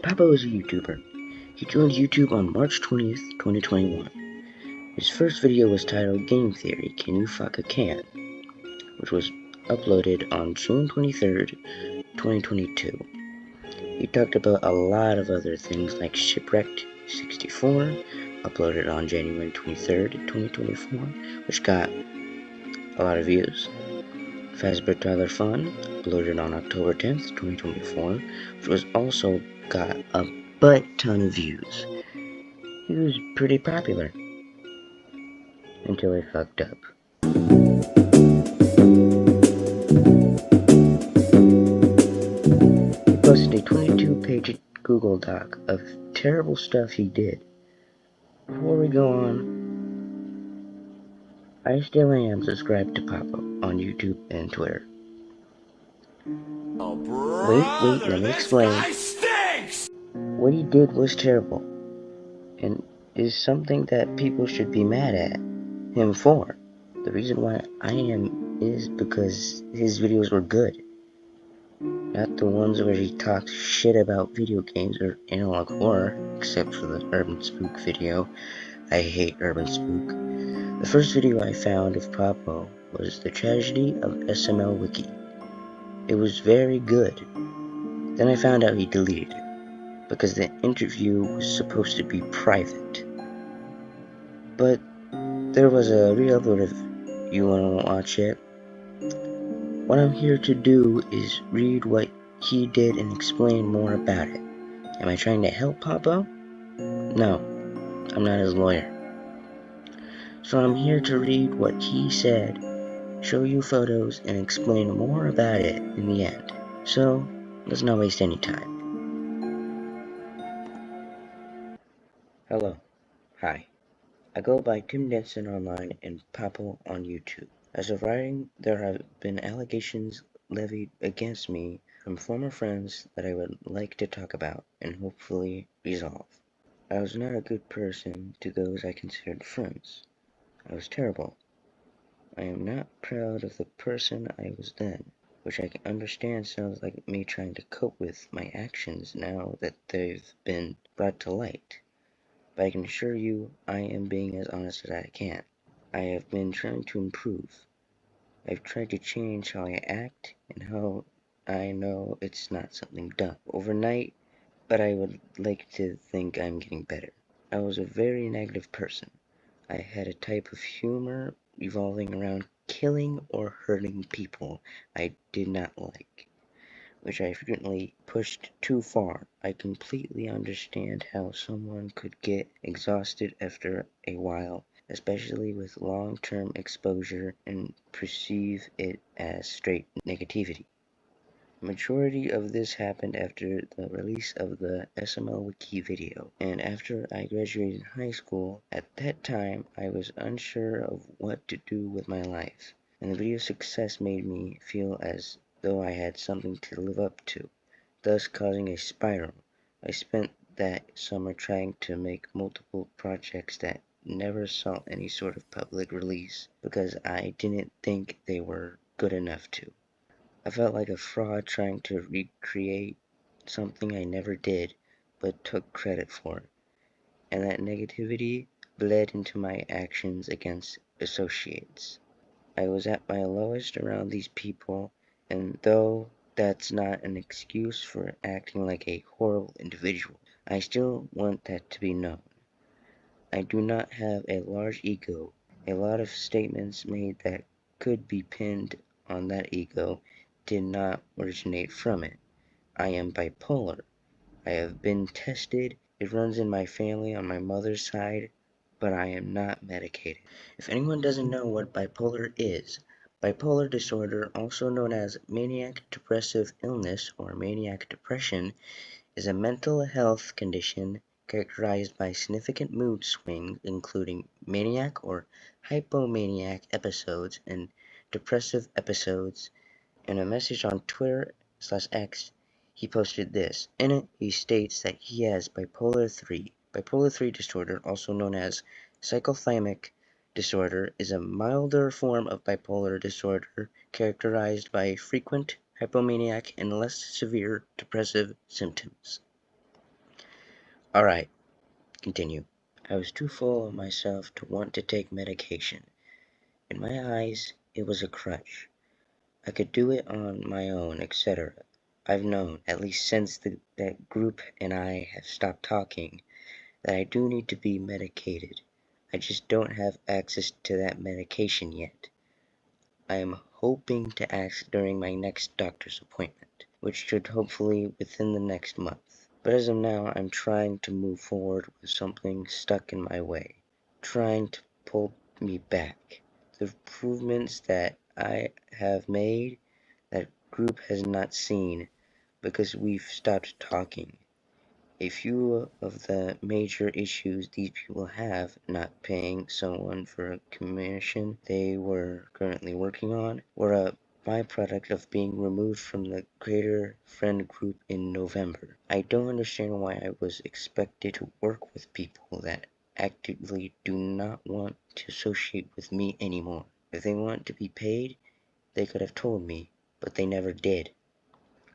Pappo is a YouTuber. He joined YouTube on March 20th, 2021. His first video was titled Game Theory, Can You Fuck a Can?, which was uploaded on June 23rd, 2022. He talked about a lot of other things like Shipwrecked 64, uploaded on January 23rd, 2024, which got a lot of views. Fazbear Tyler Fun, uploaded on October 10th, 2024, which was also got a butt ton of views. He was pretty popular until he fucked up. He posted a 22-page Google Doc of terrible stuff he did. Before we go on, I still am subscribed to Pappo on YouTube and Twitter. Oh, brother, Wait, let me explain. This guy stinks! What he did was terrible, and is something that people should be mad at him for. The reason why I am is because his videos were good. Not the ones where he talks shit about video games or analog horror, except for the Urban Spook video. I hate Urban Spook. The first video I found of Pappo was The Tragedy of SML Wiki. It was very good. Then I found out he deleted it, because the interview was supposed to be private. But there was a re-upload if you wanna watch it. What I'm here to do is read what he did and explain more about it. Am I trying to help Pappo? No, I'm not his lawyer. So I'm here to read what he said, show you photos, and explain more about it in the end. So, let's not waste any time. Hello. Hi. I go by Tim Denson online and Pappo on YouTube. As of writing, there have been allegations levied against me from former friends that I would like to talk about and hopefully resolve. I was not a good person to those I considered friends. I was terrible. I am not proud of the person I was then, which I can understand sounds like me trying to cope with my actions now that they've been brought to light. But I can assure you I am being as honest as I can. I have been trying to improve. I've tried to change how I act and how I know it's not something done overnight, but I would like to think I'm getting better. I was a very negative person. I had a type of humor revolving around killing or hurting people I did not like, which I frequently pushed too far. I completely understand how someone could get exhausted after a while, especially with long-term exposure, and perceive it as straight negativity. The majority of this happened after the release of the SML Wiki video, and after I graduated high school. At that time, I was unsure of what to do with my life, and the video's success made me feel as though I had something to live up to, thus causing a spiral. I spent that summer trying to make multiple projects that never saw any sort of public release because I didn't think they were good enough to. I felt like a fraud trying to recreate something I never did but took credit for, and that negativity bled into my actions against associates. I was at my lowest around these people, and though that's not an excuse for acting like a horrible individual, I still want that to be known. I do not have a large ego. A lot of statements made that could be pinned on that ego did not originate from it. I am bipolar. I have been tested. It runs in my family on my mother's side, but I am not medicated. If anyone doesn't know what bipolar is, bipolar disorder, also known as maniac depressive illness or maniac depression, is a mental health condition characterized by significant mood swings, including maniac or hypomaniac episodes and depressive episodes. In a message on Twitter/X, he posted this. In it, he states that he has bipolar 3. Bipolar 3 disorder, also known as cyclothymic disorder, is a milder form of bipolar disorder characterized by frequent hypomaniac and less severe depressive symptoms. Alright, continue. I was too full of myself to want to take medication. In my eyes, it was a crutch. I could do it on my own, etc. I've known, at least since that group and I have stopped talking, that I do need to be medicated. I just don't have access to that medication yet. I am hoping to ask during my next doctor's appointment, which should hopefully within the next month. But as of now, I'm trying to move forward with something stuck in my way, trying to pull me back. The improvements that I have made, that group has not seen because we've stopped talking. A few of the major issues these people have, not paying someone for a commission they were currently working on, were a byproduct of being removed from the greater friend group in November. I don't understand why I was expected to work with people that actively do not want to associate with me anymore. If they want to be paid, they could have told me, but they never did.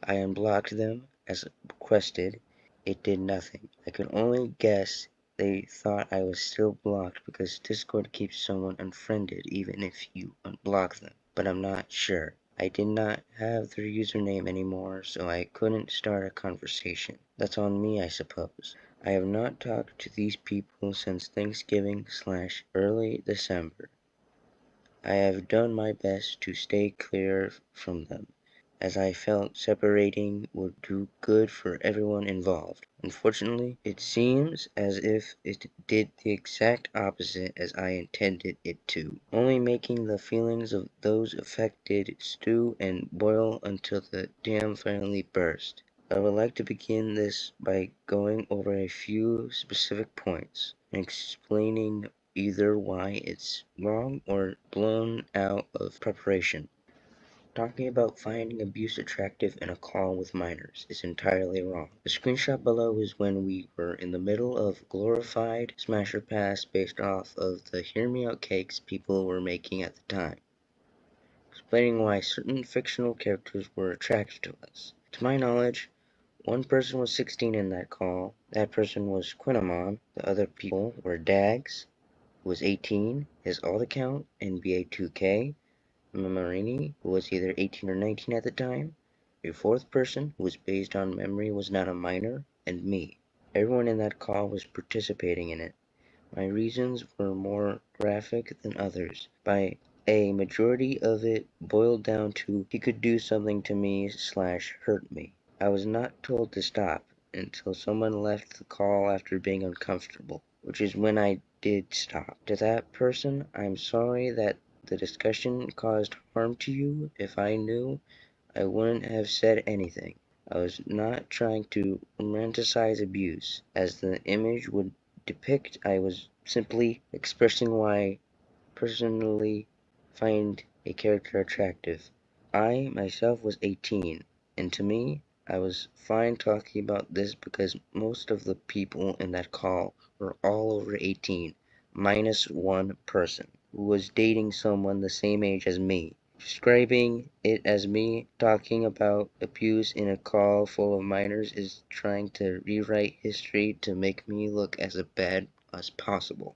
I unblocked them as requested. It did nothing. I could only guess they thought I was still blocked because Discord keeps someone unfriended even if you unblock them, but I'm not sure. I did not have their username anymore, so I couldn't start a conversation. That's on me, I suppose. I have not talked to these people since Thanksgiving/early December. I have done my best to stay clear from them, as I felt separating would do good for everyone involved. Unfortunately, it seems as if it did the exact opposite as I intended it to, only making the feelings of those affected stew and boil until the dam finally burst. I would like to begin this by going over a few specific points and explaining either why it's wrong or blown out of proportion. Talking about finding abuse attractive in a call with minors is entirely wrong. The screenshot below is when we were in the middle of glorified Smasher Pass based off of the Hear Me Out cakes people were making at the time, explaining why certain fictional characters were attractive to us. To my knowledge, one person was 16 in that call. That person was Quinamon. The other people were Dags, who was 18, his alt account, NBA2K, Marini, who was either 18 or 19 at the time, a fourth person who was based on memory was not a minor, and me. Everyone in that call was participating in it. My reasons were more graphic than others. By a majority of it boiled down to he could do something to me/hurt me. I was not told to stop until someone left the call after being uncomfortable, which is when I did stop. To that person, I'm sorry that the discussion caused harm to you. If I knew, I wouldn't have said anything. I was not trying to romanticize abuse, as the image would depict. I was simply expressing why I personally find a character attractive. I myself was 18, and to me, I was fine talking about this because most of the people in that call were all over 18, minus one person, who was dating someone the same age as me. Describing it as me talking about abuse in a call full of minors is trying to rewrite history to make me look as bad as possible.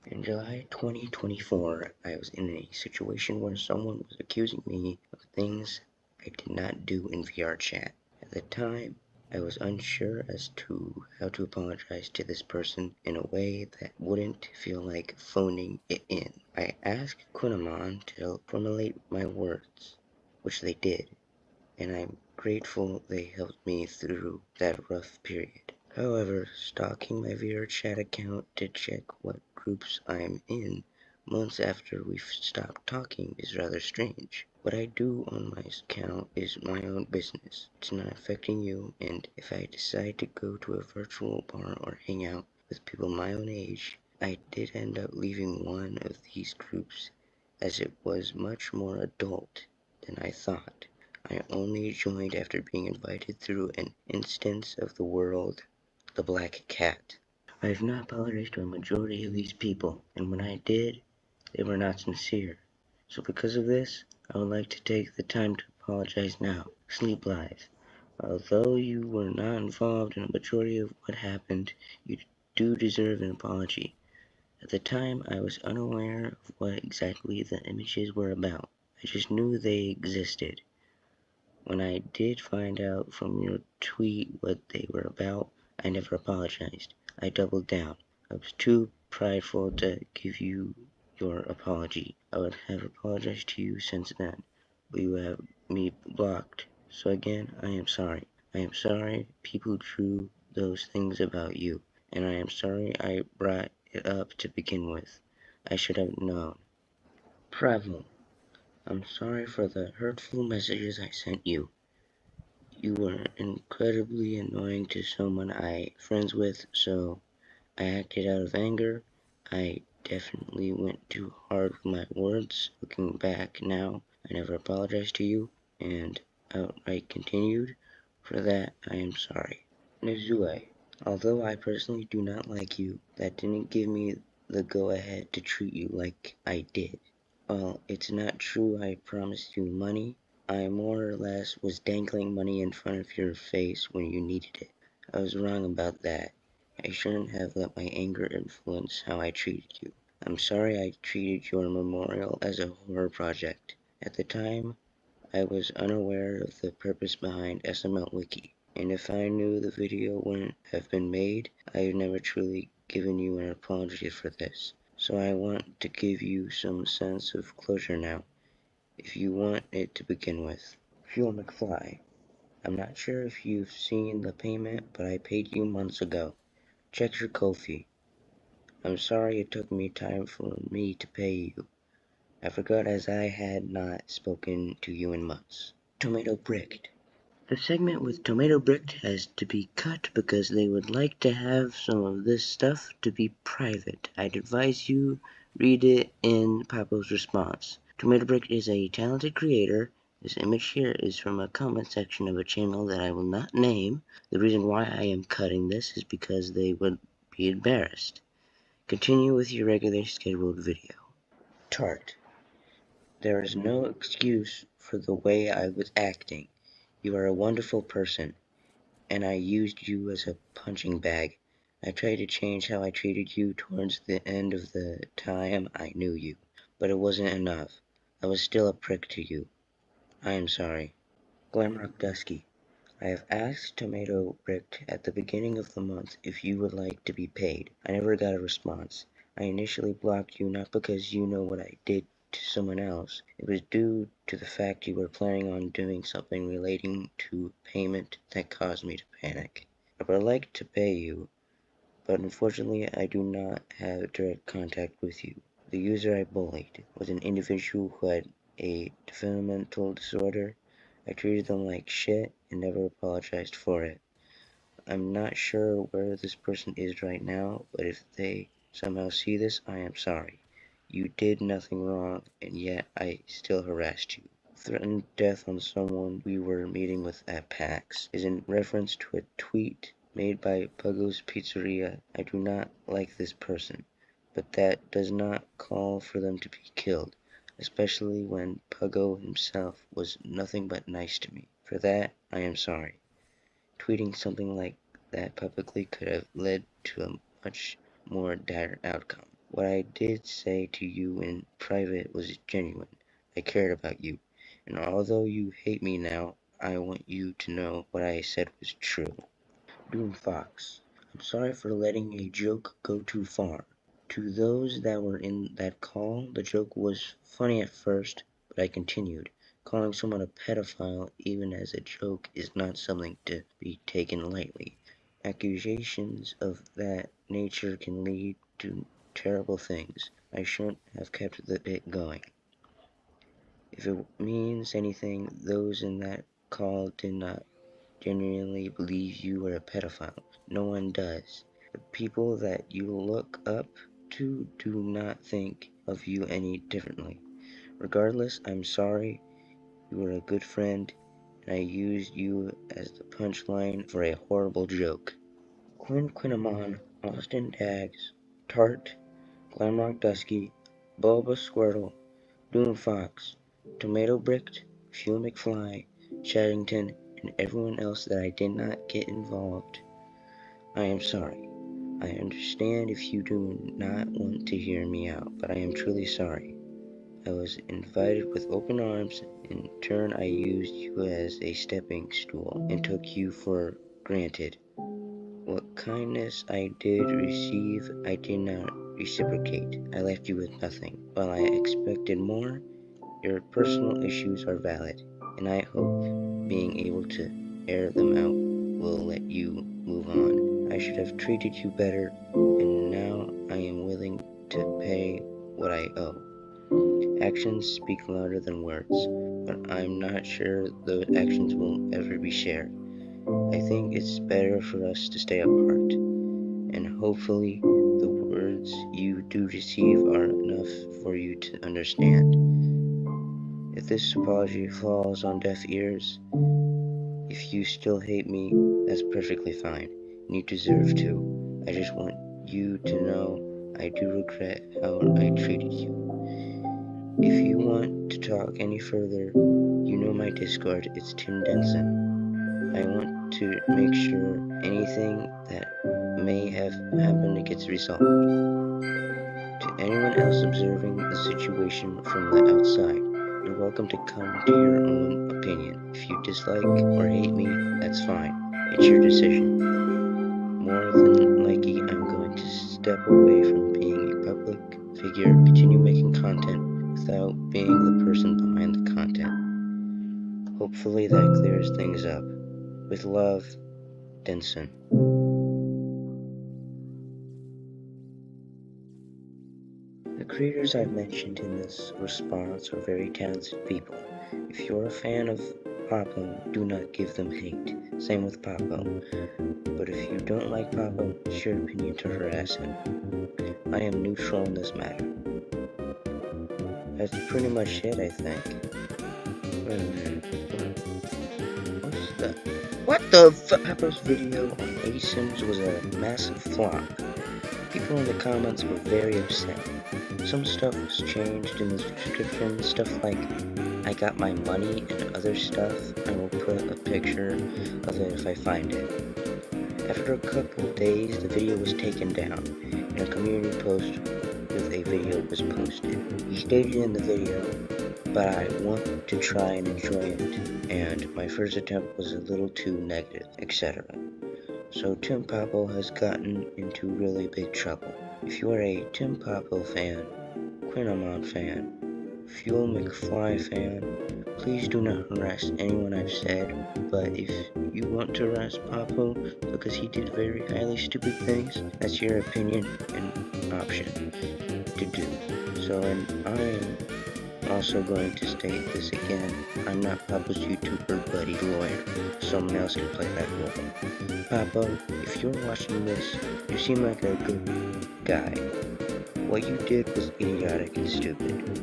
In July 2024, I was in a situation where someone was accusing me of things I did not do in VR chat. At the time, I was unsure as to how to apologize to this person in a way that wouldn't feel like phoning it in. I asked Kunamon to help formulate my words, which they did, and I'm grateful they helped me through that rough period. However, stalking my VR chat account to check what groups I'm in months after we've stopped talking is rather strange. What I do on my account is my own business. It's not affecting you, and if I decide to go to a virtual bar or hang out with people my own age, I did end up leaving one of these groups as it was much more adult than I thought. I only joined after being invited through an instance of the world, the Black Cat. I have not apologized to a majority of these people, and when I did, they were not sincere. So because of this, I would like to take the time to apologize now. Sleep Live. Although you were not involved in a majority of what happened, you do deserve an apology. At the time, I was unaware of what exactly the images were about. I just knew they existed. When I did find out from your tweet what they were about, I never apologized. I doubled down. I was too prideful to give you your apology. I would have apologized to you since then, but you have me blocked. So again, I am sorry. I am sorry people drew those things about you, and I am sorry I brought it up to begin with. I should have known. Bravo. I'm sorry for the hurtful messages I sent you. You were incredibly annoying to someone I'm friends with, so I acted out of anger. I definitely went too hard with my words. Looking back now, I never apologized to you and outright continued. For that, I am sorry. Nizue, although I personally do not like you, that didn't give me the go-ahead to treat you like I did. Well, it's not true I promised you money. I more or less was dangling money in front of your face when you needed it. I was wrong about that. I shouldn't have let my anger influence how I treated you. I'm sorry I treated your memorial as a horror project. At the time, I was unaware of the purpose behind SML Wiki, and if I knew the video wouldn't have been made, I've never truly given you an apology for this. So I want to give you some sense of closure now, if you want it to begin with. Fuel McFly, I'm not sure if you've seen the payment, but I paid you months ago. Check your Ko-fi. I'm sorry it took me time for me to pay you. I forgot as I had not spoken to you in months. Tomato Bricked. The segment with Tomato Bricked has to be cut because they would like to have some of this stuff to be private. I'd advise you read it in Pappo's response. Tomato Bricked is a talented creator. This image here is from a comment section of a channel that I will not name. The reason why I am cutting this is because they would be embarrassed. Continue with your regularly scheduled video. Tart. There is no excuse for the way I was acting. You are a wonderful person, and I used you as a punching bag. I tried to change how I treated you towards the end of the time I knew you, but it wasn't enough. I was still a prick to you. I am sorry. Glamrock Dusky. I have asked Tomato Bricked at the beginning of the month if you would like to be paid. I never got a response. I initially blocked you not because you know what I did to someone else. It was due to the fact you were planning on doing something relating to payment that caused me to panic. I would like to pay you, but unfortunately I do not have direct contact with you. The user I bullied was an individual who had a developmental disorder. I treated them like shit and never apologized for it. I'm not sure where this person is right now, but if they somehow see this, I am sorry. You did nothing wrong, and yet I still harassed you. Threatened death on someone we were meeting with at PAX is in reference to a tweet made by Puggo's Pizzeria. I do not like this person, but that does not call for them to be killed, especially when Puggo himself was nothing but nice to me. For that, I am sorry. Tweeting something like that publicly could have led to a much more dire outcome. What I did say to you in private was genuine. I cared about you, and although you hate me now, I want you to know what I said was true. Doom Fox, I'm sorry for letting a joke go too far. To those that were in that call, the joke was funny at first, but I continued. Calling someone a pedophile, even as a joke, is not something to be taken lightly. Accusations of that nature can lead to terrible things. I shouldn't have kept it going. If it means anything, those in that call did not genuinely believe you were a pedophile. No one does. The people that you look up to do not think of you any differently. Regardless, I'm sorry. You were a good friend, and I used you as the punchline for a horrible joke. Quinn Quinamon, Austin Dags, Tart, Glamrock Dusky, Bulba Squirtle, Doom Fox, Tomato Bricked, Fuel McFly, Chattington, and everyone else that I did not get involved, I am sorry. I understand if you do not want to hear me out, but I am truly sorry. I was invited with open arms. In turn, I used you as a stepping stool and took you for granted. What kindness I did receive, I did not reciprocate. I left you with nothing. While I expected more, your personal issues are valid, and I hope being able to air them out will let you move on. I should have treated you better, and now I am willing to pay what I owe. Actions speak louder than words, but I'm not sure those actions will ever be shared. I think it's better for us to stay apart, and hopefully the words you do receive are enough for you to understand. If this apology falls on deaf ears, if you still hate me, that's perfectly fine, and you deserve to. I just want you to know I do regret how I treated you. If you want to talk any further, you know my Discord, it's Tim Denson. I want to make sure anything that may have happened gets resolved. To anyone else observing the situation from the outside, you're welcome to come to your own opinion. If you dislike or hate me, that's fine. It's your decision. More than likely, I'm going to step away from being a public figure, continue making content without being the person behind the content. Hopefully that clears things up. With love, Denson. The creators I've mentioned in this response are very talented people. If you're a fan of Pappo, do not give them hate. Same with Pappo. But if you don't like Pappo, it's your opinion to harass him. I am neutral in this matter. That's pretty much it, I think. What the fuck? Pappo's video on ASIMs was a massive flop. People in the comments were very upset. Some stuff was changed in the description, stuff like, I got my money and other stuff. I will put a picture of it if I find it. After a couple of days, the video was taken down, and a community post with a video was posted. He stated in the video, but I want to try and enjoy it, and my first attempt was a little too negative, etc. So Tim Pappo has gotten into really big trouble. If you are a Tim Pappo fan, Quinamon fan, Fuel McFly fan, please do not harass anyone I've said, but if you want to harass Pappo because he did very highly stupid things, that's your opinion and option to do. So, and I am also going to state this again, I'm not Pappo's YouTuber buddy lawyer, someone else can play that role. Pappo, if you're watching this, you seem like a good guy. What you did was idiotic and stupid.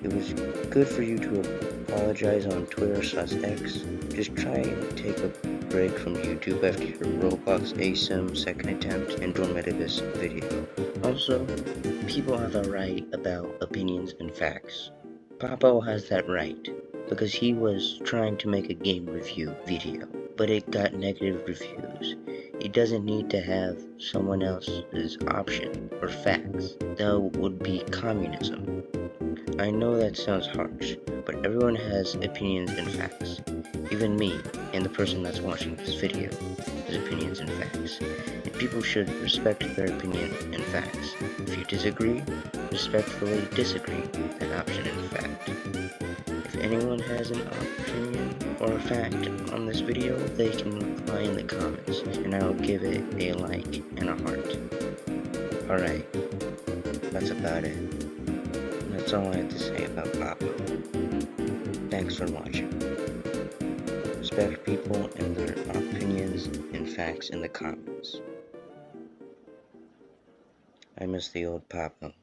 It was good for you to apologize on Twitter/X. Just try and take a break from YouTube after your Roblox ASIM second attempt and Dromedagus video. Also, people have a right about opinions and facts. Pappo has that right, because he was trying to make a game review video, but it got negative reviews. He doesn't need to have someone else's option or facts. That would be communism. I know that sounds harsh, but everyone has opinions and facts. Even me, and the person that's watching this video, has opinions and facts. And people should respect their opinion and facts. If you disagree, respectfully disagree with that option and fact. If anyone has an opinion or a fact on this video, they can reply in the comments, and I will give it a like and a heart. Alright, that's about it. That's all I have to say about Pappo. Thanks for watching. Respect people and their opinions and facts in the comments. I miss the old Pappo.